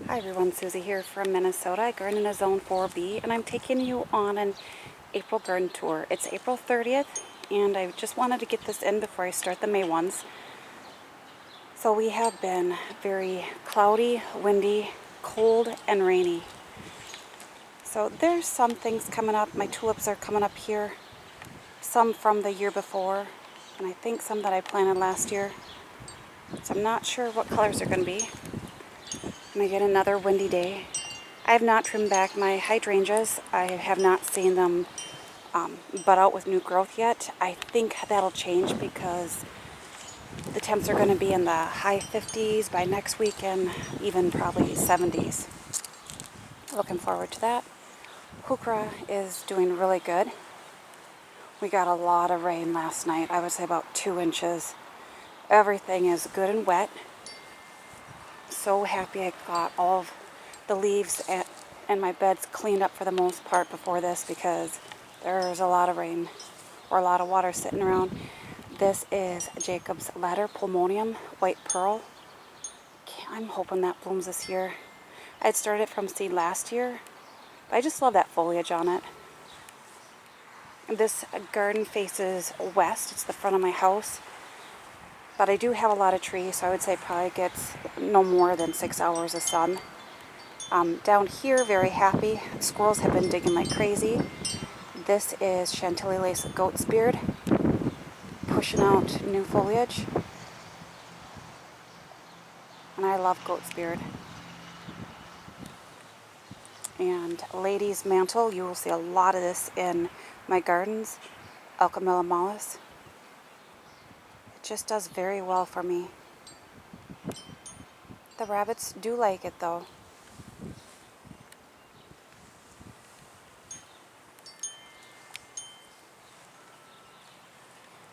Hi everyone, Susie here from Minnesota. I garden in a zone 4B and I'm taking you on an April garden tour. It's April 30th and I just wanted to get this in before I start the May ones. So we have been very cloudy, windy, cold, and rainy. So there's some things coming up. My tulips are coming up here. Some from the year before and I think some that I planted last year. So I'm not sure what colors they're going to be. I'm going to get another windy day. I have not trimmed back my hydrangeas. I have not seen them bud out with new growth yet. I think that'll change because the temps are going to be in the high 50s by next week and even probably 70s. Looking forward to that. Heuchera is doing really good. We got a lot of rain last night. I would say about 2 inches. Everything is good and wet. So happy I got all of the leaves and my beds cleaned up for the most part before this because there's a lot of rain or a lot of water sitting around. This is Jacob's Ladder Pulmonium White Pearl. I'm hoping that blooms this year. I had started it from seed last year, but I just love that foliage on it. This garden faces west. It's the front of my house. But I do have a lot of trees, so I would say it probably gets no more than 6 hours of sun. Down here, very happy. Squirrels have been digging like crazy. This is Chantilly Lace Goat's Beard, pushing out new foliage. And I love Goat's Beard. And Lady's Mantle, you will see a lot of this in my gardens. Alchemilla mollis. It just does very well for me. The rabbits do like it though.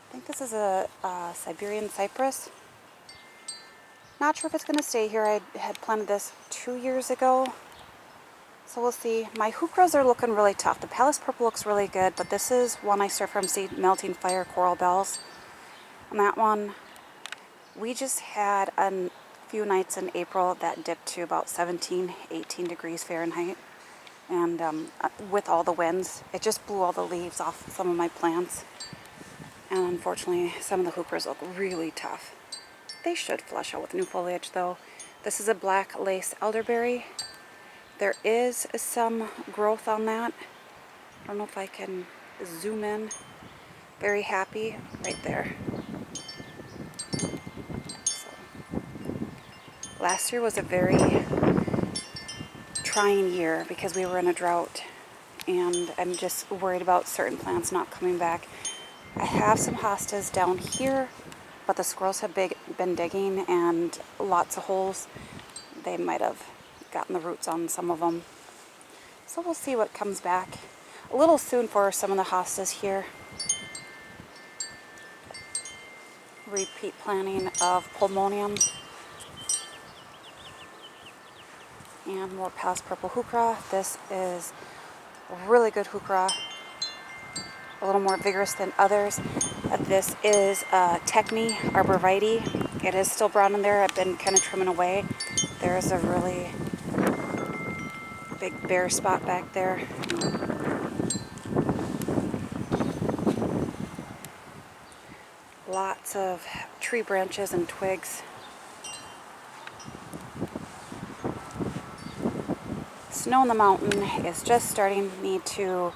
I think this is a Siberian cypress. Not sure if it's going to stay here. I had planted this 2 years ago. So we'll see. My heucheras are looking really tough. The Palace Purple looks really good, but this is one I start from seed, Melting Fire Coral Bells. And that one, we just had a few nights in April that dipped to about 17, 18 degrees Fahrenheit. And with all the winds, it just blew all the leaves off some of my plants. And unfortunately, some of the heucheras look really tough. They should flush out with new foliage though. This is a black lace elderberry. There is some growth on that. I don't know if I can zoom in. Very happy right there. So, last year was a very trying year because we were in a drought and I'm just worried about certain plants not coming back. I have some hostas down here, but the squirrels have been digging and lots of holes. They might have gotten the roots on some of them. So we'll see what comes back. A little soon for some of the hostas here. Repeat planting of Pulmonium. And more Palace Purple heuchera. This is a really good heuchera. A little more vigorous than others. This is Techni arborvitae. It is still brown in there. I've been kind of trimming away. There's a really big bare spot back there. Lots of tree branches and twigs. Snow in the mountain is just starting. Need to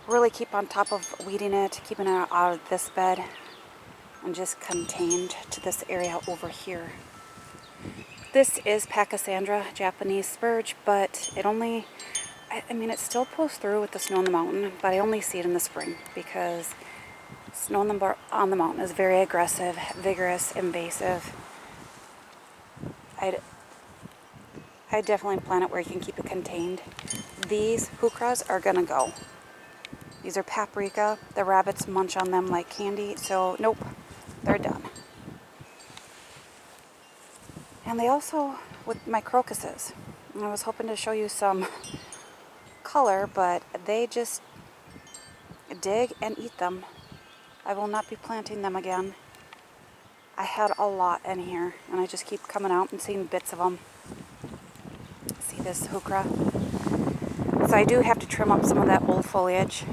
really keep on top of weeding it, keeping it out of this bed, and just contained to this area over here. This is Pachysandra, Japanese spurge, but it only, I mean, it still pulls through with the snow on the mountain, but I only see it in the spring because snow on the mountain is very aggressive, vigorous, invasive. I definitely plant it where you can keep it contained. These heucheras are gonna go. These are paprika. The rabbits munch on them like candy, so nope, they're done. And they also, with my crocuses, I was hoping to show you some color, but they just dig and eat them. I will not be planting them again. I had a lot in here, and I just keep coming out and seeing bits of them. this heuchera. So I do have to trim up some of that old foliage,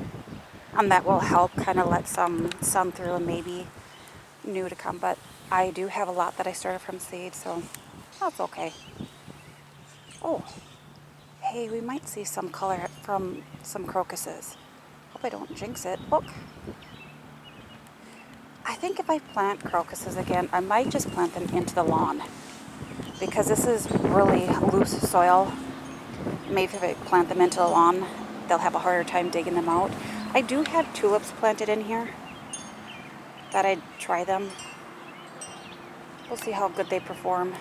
and that will help kind of let some sun through and maybe new to come. But I do have a lot that I started from seed, so that's okay. Oh, hey, we might see some color from some crocuses. Hope I don't jinx it. Look. I think if I plant crocuses again, I might just plant them into the lawn, because this is really loose soil. Maybe if I plant them into the lawn, they'll have a harder time digging them out. I do have tulips planted in here. Thought I'd try them. We'll see how good they perform.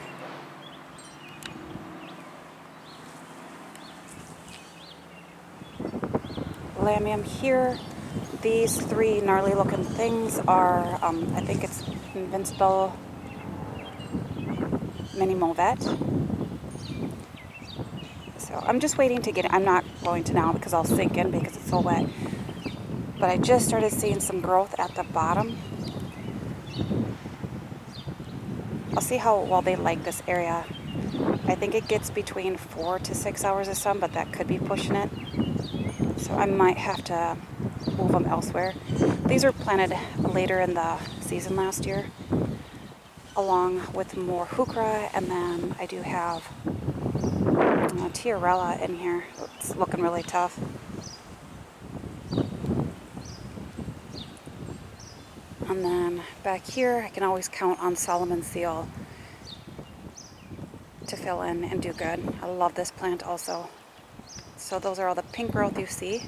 Allium here. These three gnarly looking things are, I think it's Invincible Mini Mauvet. So I'm just waiting to get it. I'm not going to now because I'll sink in because it's so wet. But I just started seeing some growth at the bottom. I'll see how well they like this area. I think it gets between 4 to 6 hours of sun, but that could be pushing it. So I might have to move them elsewhere. These were planted later in the season last year, along with more heuchera, and then I do have a tiarella in here. It's looking really tough. And then back here, I can always count on Solomon seal to fill in and do good. I love this plant also. So those are all the pink growth you see.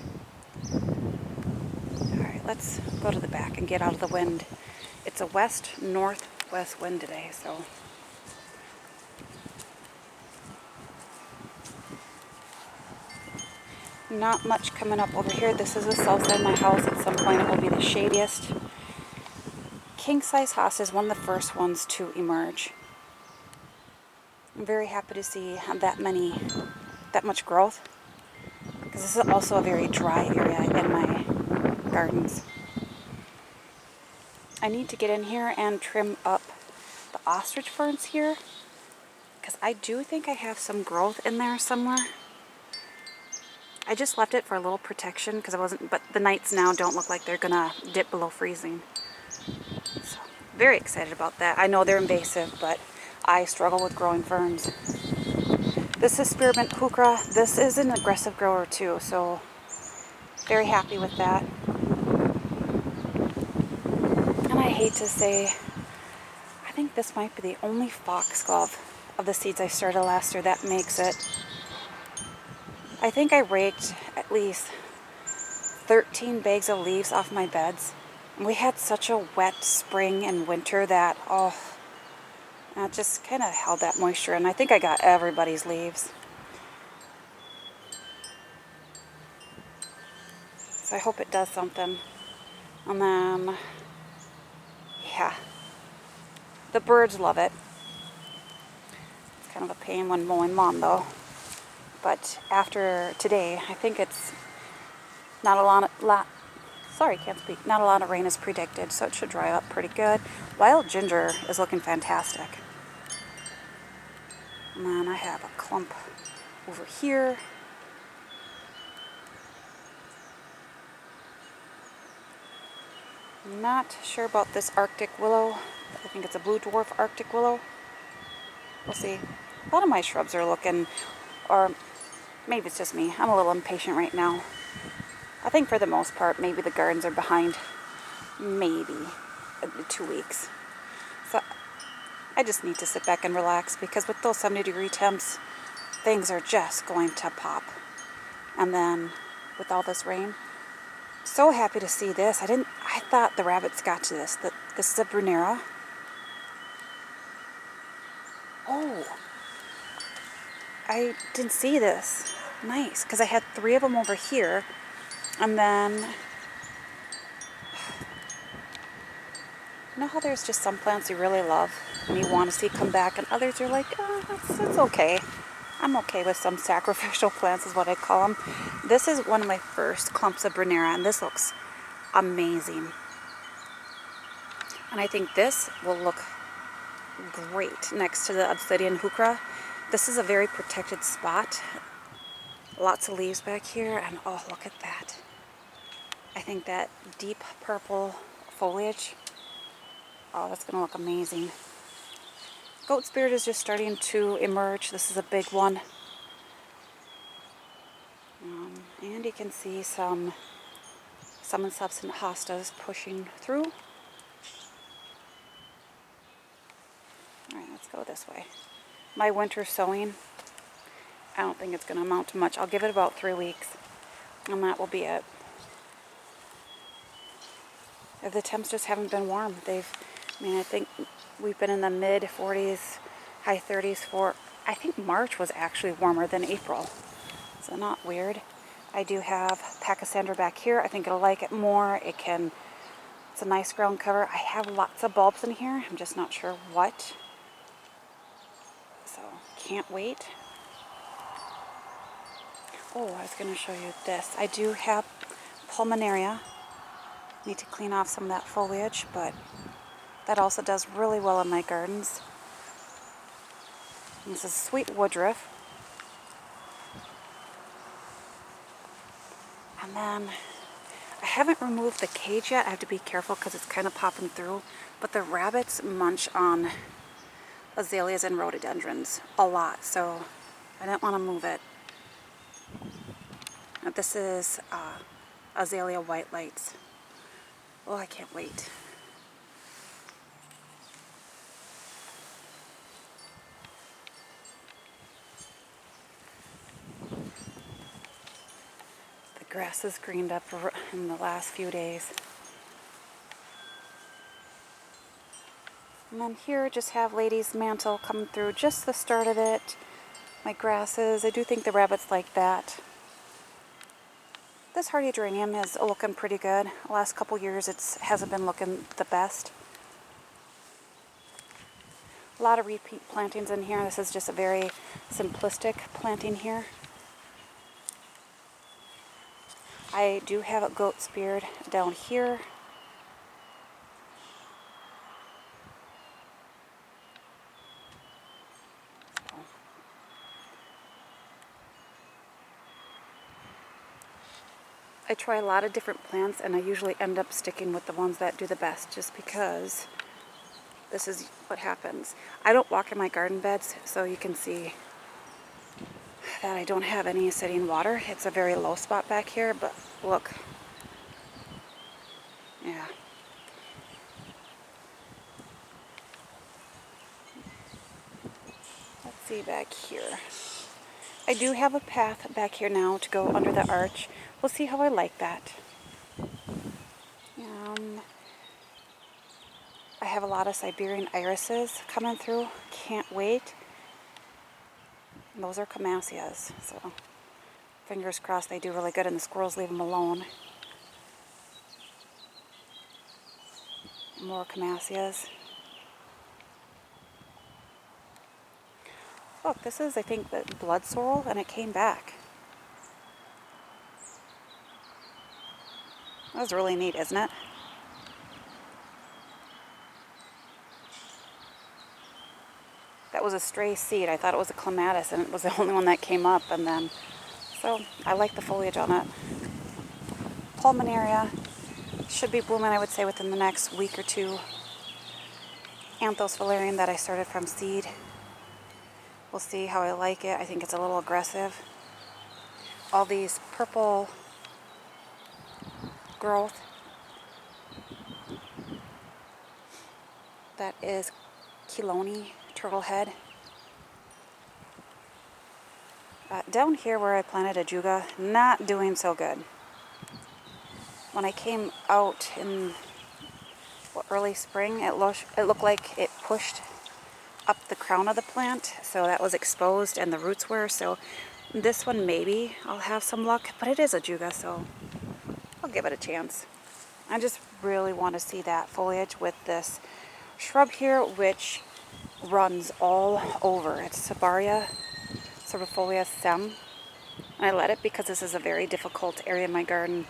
Alright, let's go to the back and get out of the wind. It's a west-northwest wind today, so. Not much coming up over here. This is the south side of my house. At some point it will be the shadiest. King-size house is one of the first ones to emerge. I'm very happy to see that much growth, because this is also a very dry area in my gardens. I need to get in here and trim up the ostrich ferns here, because I do think I have some growth in there somewhere. I just left it for a little protection because but the nights now don't look like they're gonna dip below freezing. So, very excited about that. I know they're invasive, but I struggle with growing ferns. This is spearmint heuchera. This is an aggressive grower too, so very happy with that. And I hate to say, I think this might be the only foxglove of the seeds I started last year that makes it. I think I raked at least 13 bags of leaves off my beds. We had such a wet spring and winter that, it just kind of held that moisture, and I think I got everybody's leaves. So I hope it does something. And then, yeah, the birds love it. It's kind of a pain when mowing lawn though. But after today, I think it's not a lot of rain is predicted, so it should dry up pretty good. Wild ginger is looking fantastic. And then I have a clump over here. Not sure about this Arctic willow. I think it's a blue dwarf Arctic willow. We'll see. A lot of my shrubs are looking, or maybe it's just me. I'm a little impatient right now. I think for the most part, maybe the gardens are behind maybe 2 weeks. So I just need to sit back and relax, because with those 70-degree temps, things are just going to pop. And then with all this rain, so happy to see this. I thought the rabbits got to this. This is a Brunera. Oh, I didn't see this. Nice, because I had 3 of them over here. And then, you know how there's just some plants you really love and you want to see come back, and others you're like, it's okay. I'm okay with some sacrificial plants is what I call them. This is one of my first clumps of Brunera, and this looks amazing. And I think this will look great next to the obsidian heuchera. This is a very protected spot. Lots of leaves back here, and oh, look at that. I think that deep purple foliage, oh, that's gonna look amazing. Goat spirit is just starting to emerge. This is a big one. And you can see some and substance hostas pushing through. Alright, let's go this way. My winter sowing, I don't think it's going to amount to much. I'll give it about 3 weeks, and that will be it. If the temps just haven't been warm, I think we've been in the mid 40s, high 30s for, I think March was actually warmer than April. So not weird. I do have Pachysandra back here. I think it'll like it more. It's a nice ground cover. I have lots of bulbs in here. I'm just not sure what. So, can't wait. Oh, I was going to show you this. I do have Pulmonaria. Need to clean off some of that foliage, but that also does really well in my gardens. And this is sweet woodruff. And then, I haven't removed the cage yet. I have to be careful because it's kind of popping through. But the rabbits munch on azaleas and rhododendrons a lot, so I didn't want to move it. Now, this is azalea white lights. Oh, I can't wait. The grass has greened up in the last few days. And then here just have Lady's Mantle coming through, just the start of it. My grasses, I do think the rabbits like that. This hardy geranium is looking pretty good. The last couple years it hasn't been looking the best. A lot of repeat plantings in here. This is just a very simplistic planting here. I do have a goat's beard down here. I try a lot of different plants, and I usually end up sticking with the ones that do the best, just because this is what happens. I don't walk in my garden beds, so you can see that I don't have any sitting water. It's a very low spot back here, but look. Yeah. Let's see back here. I do have a path back here now to go under the arch. We'll see how I like that. I have a lot of Siberian irises coming through. Can't wait. And those are Camasias, so fingers crossed they do really good and the squirrels leave them alone. More Camasias. Look, this is, I think, the blood sorrel, and it came back. That was really neat, isn't it? That was a stray seed. I thought it was a clematis, and it was the only one that came up. And then, so I like the foliage on it. Pulmonaria should be blooming, I would say, within the next week or two. Anthos valerian that I started from seed. We'll see how I like it. I think it's a little aggressive. All these purple growth. That is Chelone turtle head. Down here where I planted ajuga, not doing so good. When I came out in early spring, it looked like it pushed up the crown of the plant, so that was exposed and the roots were, so this one maybe I'll have some luck, but it is ajuga, so I'll give it a chance. I just really want to see that foliage with this shrub here, which runs all over. It's Sabaria cervifolia sem. I let it because this is a very difficult area in my garden.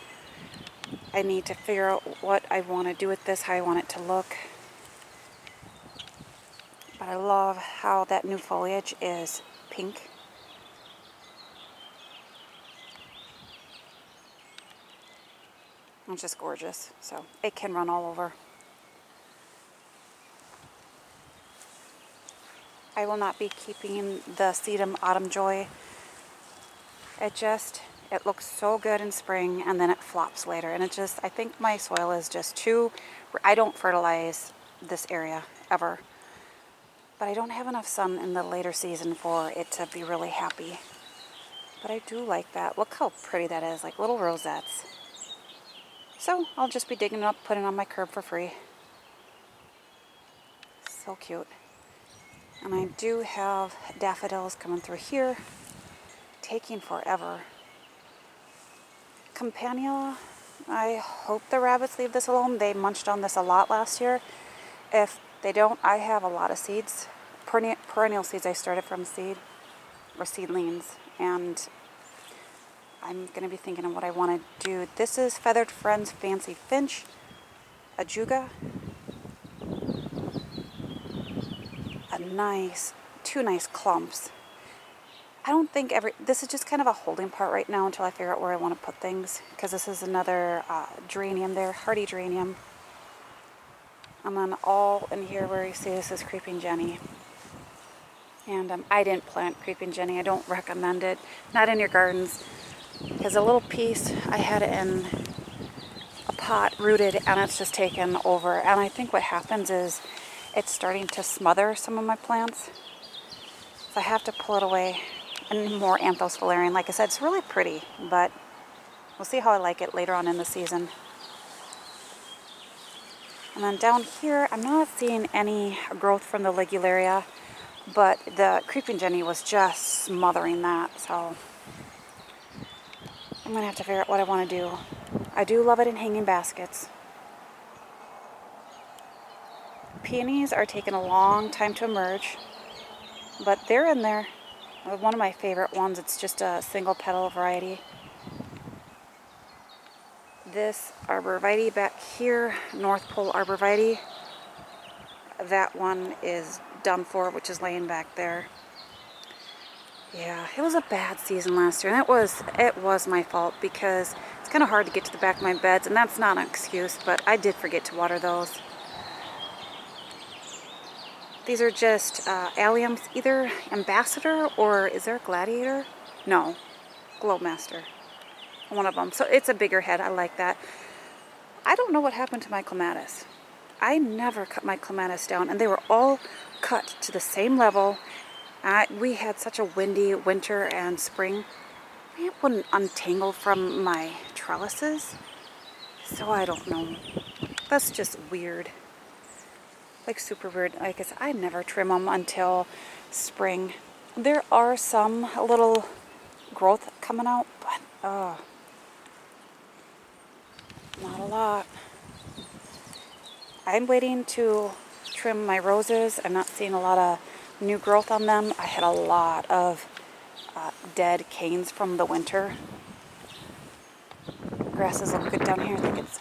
I need to figure out what I want to do with this, how I want it to look. But I love how that new foliage is pink. It's just gorgeous. So it can run all over. I will not be keeping the sedum autumn joy. It looks so good in spring and then it flops later. And I think my soil is just too, I don't fertilize this area ever. But I don't have enough sun in the later season for it to be really happy. But I do like that. Look how pretty that is, like little rosettes. So I'll just be digging it up, putting it on my curb for free. So cute. And I do have daffodils coming through here, taking forever. Campanula, I hope the rabbits leave this alone. They munched on this a lot last year. If they don't, I have a lot of seeds. Perennial seeds I started from seed, or seedlings. And I'm going to be thinking of what I want to do. This is Feathered Friends Fancy Finch, Ajuga. Two nice clumps. I don't think this is just kind of a holding part right now until I figure out where I want to put things. Because this is another geranium there, hardy geranium. And then all in here where you see this is Creeping Jenny. And I didn't plant Creeping Jenny. I don't recommend it. Not in your gardens. Because a little piece, I had it in a pot rooted and it's just taken over. And I think what happens is it's starting to smother some of my plants. So I have to pull it away. And more anthos valerian. Like I said, it's really pretty, but we'll see how I like it later on in the season. And then down here, I'm not seeing any growth from the ligularia, but the Creeping Jenny was just smothering that. So I'm going to have to figure out what I want to do. I do love it in hanging baskets. Peonies are taking a long time to emerge, but they're in there. One of my favorite ones, it's just a single petal variety. This arborvitae back here, North Pole arborvitae, that one is done for, which is laying back there. Yeah, it was a bad season last year, and it was my fault because it's kind of hard to get to the back of my beds, and that's not an excuse, but I did forget to water those. These are just alliums, either Ambassador or is there a Gladiator? No, Globemaster. One of them. So it's a bigger head. I like that. I don't know what happened to my clematis. I never cut my clematis down, and they were all cut to the same level. We had such a windy winter and spring. It wouldn't untangle from my trellises. So I don't know. That's just weird. Like super weird. Like I said, I never trim them until spring. There are some little growth coming out, but not a lot. I'm waiting to trim my roses. I'm not seeing a lot of new growth on them. I had a lot of dead canes from the winter. Grasses look good down here. I think it's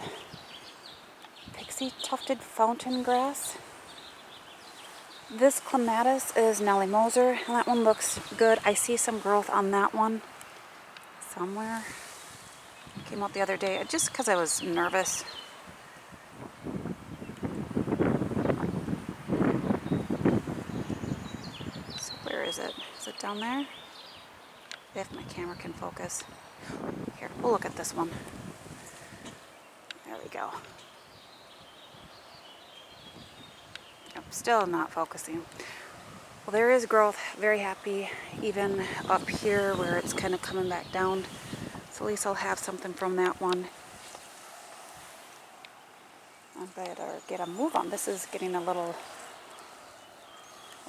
pixie tufted fountain grass. This clematis is Nellie Moser, and that one looks good. I see some growth on that one somewhere. Came out the other day just because I was nervous. So where is it? Is it down there? If my camera can focus. Here, we'll look at this one. There we go. Still not focusing. Well, there is growth. Very happy. Even up here where it's kind of coming back down. So at least I'll have something from that one. I better get a move on. This is getting a little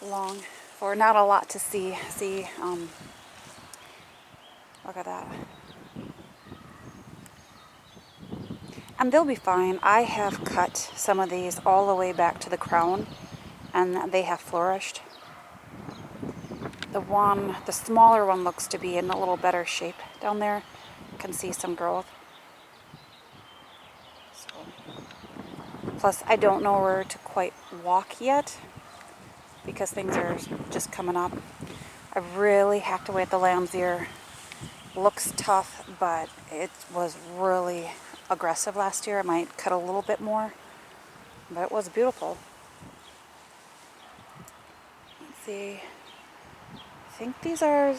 long for not a lot to see. Look at that. And they'll be fine. I have cut some of these all the way back to the crown, and they have flourished. The smaller one looks to be in a little better shape down there. You can see some growth. So, plus, I don't know where to quite walk yet because things are just coming up. I really hacked away at the lamb's ear. Looks tough, but it was really aggressive last year. I might cut a little bit more, but it was beautiful. Let's see. I think these are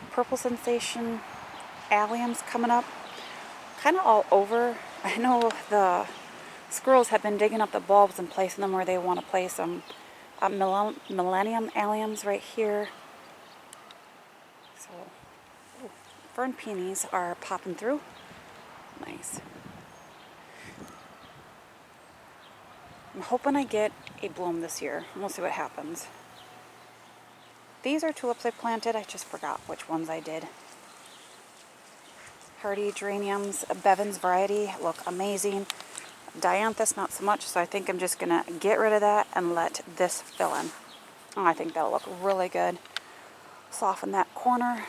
Purple Sensation alliums coming up. Kind of all over. I know the squirrels have been digging up the bulbs and placing them where they want to place them. Millennium alliums right here. So, ooh, fern peonies are popping through. Nice. I'm hoping I get a bloom this year. We'll see what happens. These are tulips I planted. I just forgot which ones I did. Hardy geraniums, Bevan's variety, look amazing. Dianthus, not so much, so I think I'm just going to get rid of that and let this fill in. Oh, I think that'll look really good. Soften that corner.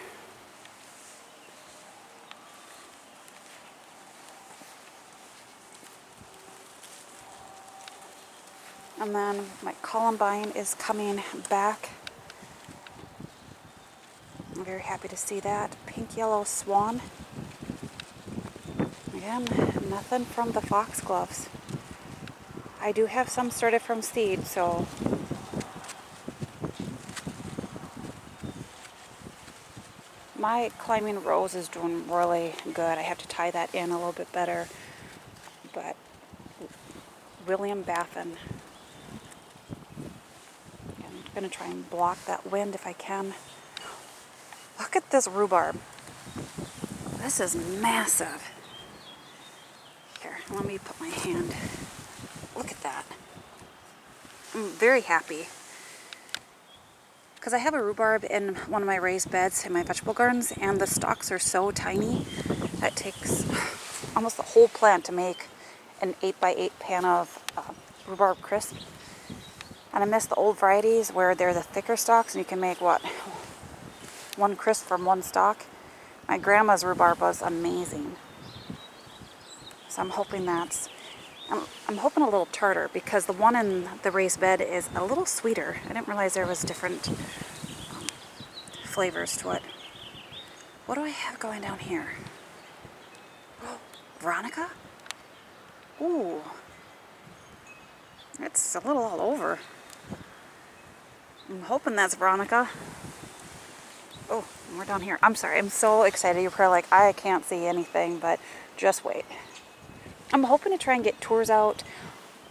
And then my columbine is coming back. I'm very happy to see that. Pink yellow swan. Again, nothing from the foxgloves. I do have some started from seed, so my climbing rose is doing really good. I have to tie that in a little bit better. But William Baffin. I'm going to try and block that wind if I can. Look at this rhubarb. This is massive. Here, let me put my hand. Look at that. I'm very happy. Because I have a rhubarb in one of my raised beds in my vegetable gardens, and the stalks are so tiny that it takes almost the whole plant to make an 8x8 pan of rhubarb crisp. And I miss the old varieties where they're the thicker stalks and you can make, what, one crisp from one stalk. My grandma's rhubarb was amazing. So I'm hoping that's... I'm hoping a little tartar, because the one in the raised bed is a little sweeter. I didn't realize there was different flavors to it. What do I have going down here? Oh, Veronica? Ooh. It's a little all over. I'm hoping that's Veronica. Oh, we're down here. I'm sorry. I'm so excited. You're probably like, I can't see anything, but just wait. I'm hoping to try and get tours out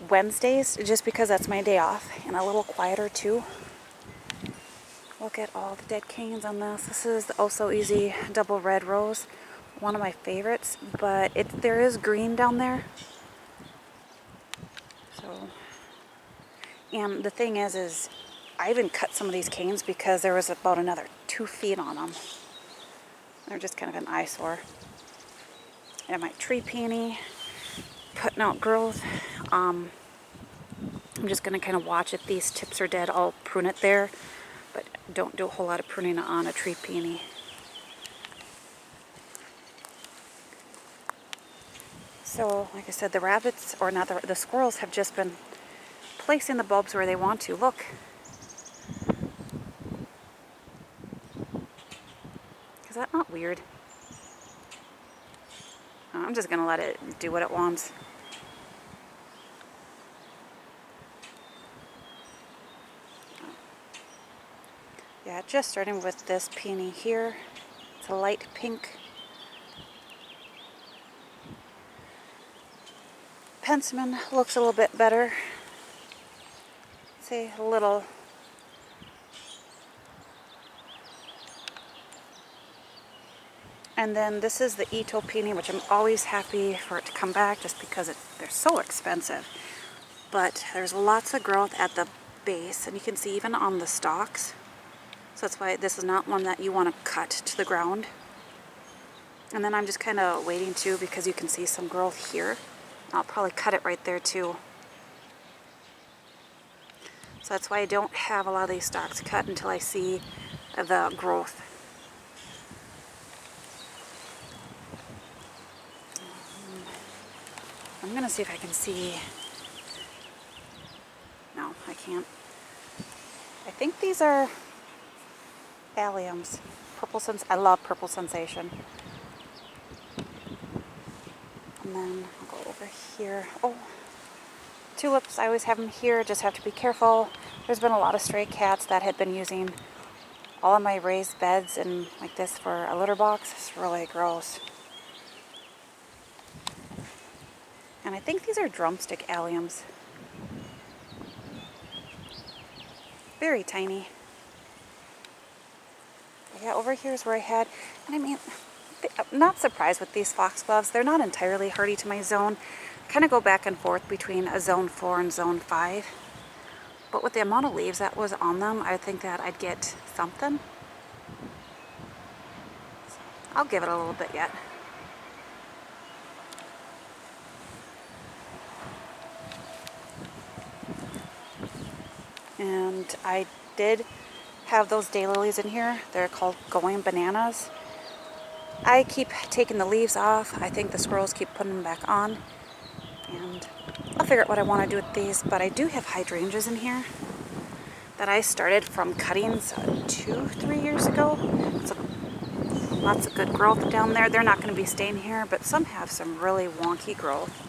Wednesdays, just because that's my day off, and a little quieter too. Look at all the dead canes on this. This is the Oh So Easy Double Red Rose, one of my favorites, but there is green down there. So, and the thing is I even cut some of these canes because there was about another 2 feet on them. They're just kind of an eyesore. And my tree peony, putting out growth. I'm just going to kind of watch. If these tips are dead, I'll prune it there, but don't do a whole lot of pruning on a tree peony. So, like I said, the rabbits, or not the squirrels, have just been placing the bulbs where they want to. Look. Is that not weird? I'm just going to let it do what it wants. Yeah, just starting with this peony here. It's a light pink. Pensman looks a little bit better. See, a little. And then this is the Ito peony, which I'm always happy for it to come back just because they're so expensive. But there's lots of growth at the base, and you can see even on the stalks. So that's why this is not one that you want to cut to the ground. And then I'm just kind of waiting too, because you can see some growth here. I'll probably cut it right there too. So that's why I don't have a lot of these stalks cut until I see the growth. I'm going to see if I can see. No, I can't. I think these are alliums. I love purple sensation. And then I'll go over here. Oh, tulips, I always have them here, just have to be careful. There's been a lot of stray cats that had been using all of my raised beds and like this for a litter box. It's really gross. And I think these are drumstick alliums. Very tiny. Yeah, over here is where I had, and I mean, I'm not surprised with these foxgloves. They're not entirely hardy to my zone. I kind of go back and forth between a zone 4 and zone 5. But with the amount of leaves that was on them, I think that I'd get something. So I'll give it a little bit yet. And I did have those daylilies in here. They're called Going Bananas. I keep taking the leaves off. I think the squirrels keep putting them back on. And I'll figure out what I want to do with these. But I do have hydrangeas in here that I started from cuttings 2-3 years ago. So lots of good growth down there. They're not going to be staying here, but some have some really wonky growth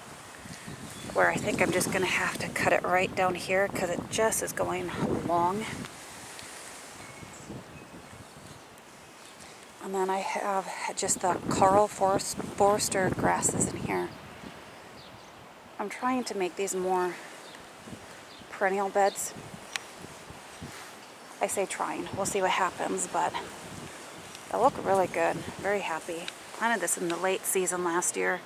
where I think I'm just going to have to cut it right down here because it just is going long. And then I have just the coral forester grasses in here. I'm trying to make these more perennial beds. I say trying. We'll see what happens, but they look really good. Very happy. Planted this in the late season last year.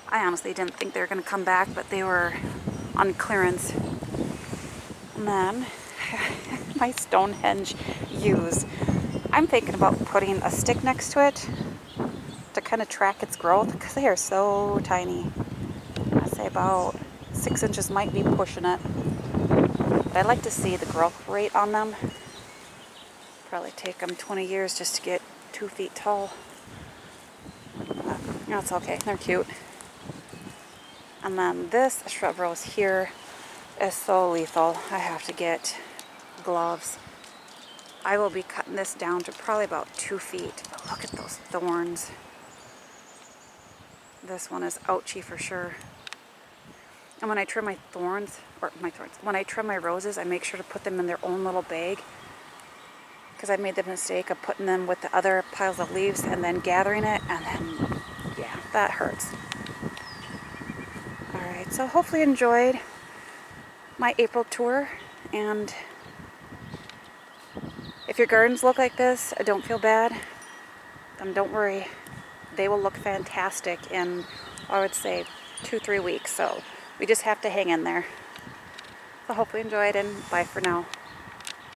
I honestly didn't think they were going to come back, but they were on clearance. And then my Stonehenge yews. I'm thinking about putting a stick next to it to kind of track its growth because they are so tiny. I'd say about 6 inches might be pushing it. But I'd like to see the growth rate on them. Probably take them 20 years just to get 2 feet tall. But that's okay, they're cute. And then this shrub rose here is so lethal. I have to get gloves. I will be cutting this down to probably about 2 feet. But look at those thorns. This one is ouchy for sure. And when I trim when I trim my roses, I make sure to put them in their own little bag. Because I made the mistake of putting them with the other piles of leaves and then gathering it, and then, yeah, that hurts. Alright, so hopefully you enjoyed my April tour, and if your gardens look like this, don't feel bad. Don't worry. They will look fantastic in, I would say, 2-3 weeks. So we just have to hang in there. So hopefully you enjoyed, and bye for now.